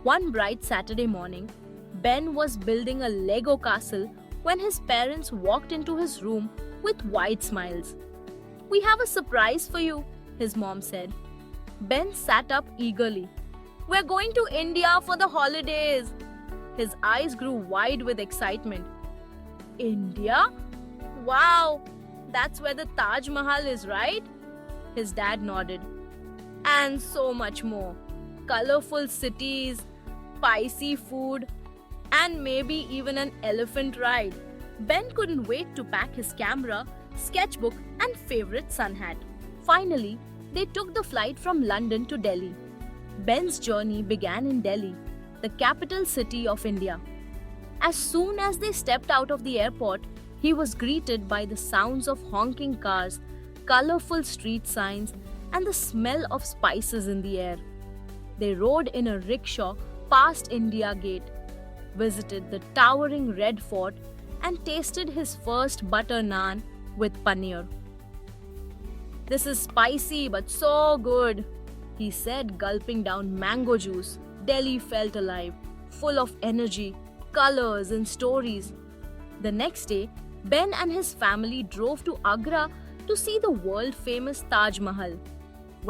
One bright Saturday morning, Ben was building a Lego castle when his parents walked into his room with wide smiles. "We have a surprise for you," his mom said. Ben sat up eagerly. "We're going to India for the holidays." His eyes grew wide with excitement. "India? Wow, that's where the Taj Mahal is, right?" His dad nodded. "And so much more. Colorful cities, spicy food, and maybe even an elephant ride." Ben couldn't wait to pack his camera, sketchbook, and favorite sun hat. Finally, they took the flight from London to Delhi. Ben's journey began in Delhi, the capital city of India. As soon as they stepped out of the airport, he was greeted by the sounds of honking cars, colorful street signs, and the smell of spices in the air. They rode in a rickshaw past India Gate, visited the towering Red Fort, and tasted his first butter naan with paneer. "This is spicy but so good," he said, gulping down mango juice. Delhi felt alive, full of energy, colors, and stories. The next day, Ben and his family drove to Agra to see the world-famous Taj Mahal.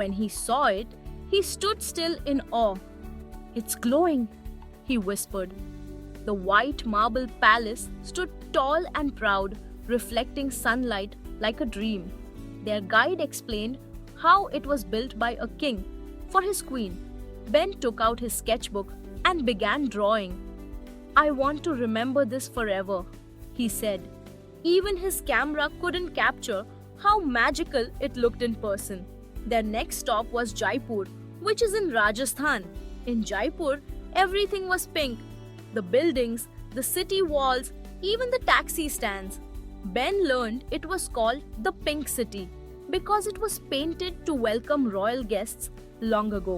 When he saw it, he stood still in awe. "It's glowing," he whispered. The white marble palace stood tall and proud, reflecting sunlight like a dream. Their guide explained how it was built by a king for his queen. Ben took out his sketchbook and began drawing. "I want to remember this forever," he said. Even his camera couldn't capture how magical it looked in person. Their next stop was Jaipur, which is in Rajasthan. In Jaipur, everything was pink. The buildings, the city walls, even the taxi stands. Ben learned it was called the Pink City because it was painted to welcome royal guests long ago.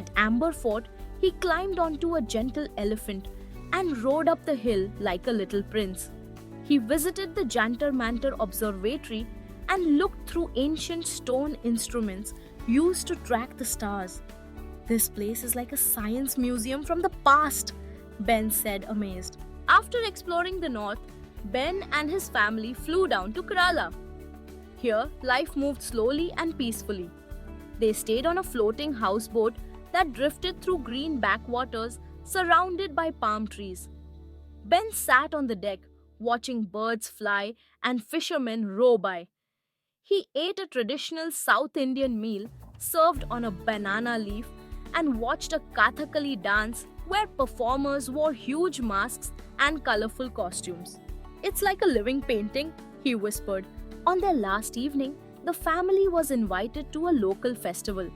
At Amber Fort, he climbed onto a gentle elephant and rode up the hill like a little prince. He visited the Jantar Mantar Observatory and looked through ancient stone instruments used to track the stars. "This place is like a science museum from the past," Ben said, amazed. After exploring the north, Ben and his family flew down to Kerala. Here, life moved slowly and peacefully. They stayed on a floating houseboat that drifted through green backwaters surrounded by palm trees. Ben sat on the deck, watching birds fly and fishermen row by. He ate a traditional South Indian meal served on a banana leaf and watched a Kathakali dance where performers wore huge masks and colorful costumes. "It's like a living painting," he whispered. On their last evening, the family was invited to a local festival.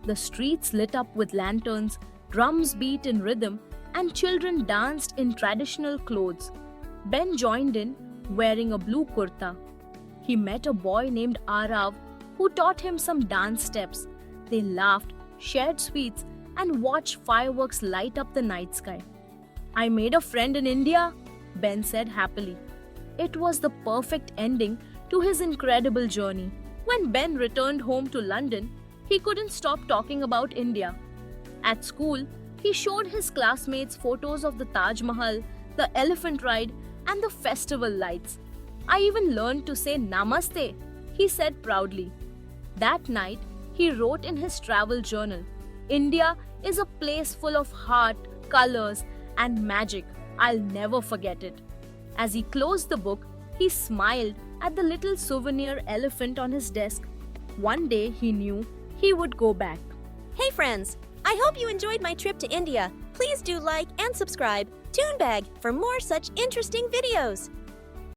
The streets lit up with lanterns, drums beat in rhythm, and children danced in traditional clothes. Ben joined in, wearing a blue kurta. He met a boy named Arav who taught him some dance steps. They laughed, shared sweets, and watched fireworks light up the night sky. "I made a friend in India," Ben said happily. It was the perfect ending to his incredible journey. When Ben returned home to London, he couldn't stop talking about India. At school, he showed his classmates photos of the Taj Mahal, the elephant ride, and the festival lights. "I even learned to say Namaste," he said proudly. That night, he wrote in his travel journal, "India is a place full of heart, colors, and magic. I'll never forget it." As he closed the book, he smiled at the little souvenir elephant on his desk. One day, he knew he would go back. Hey friends, I hope you enjoyed my trip to India. Please do like and subscribe Toonbag for more such interesting videos.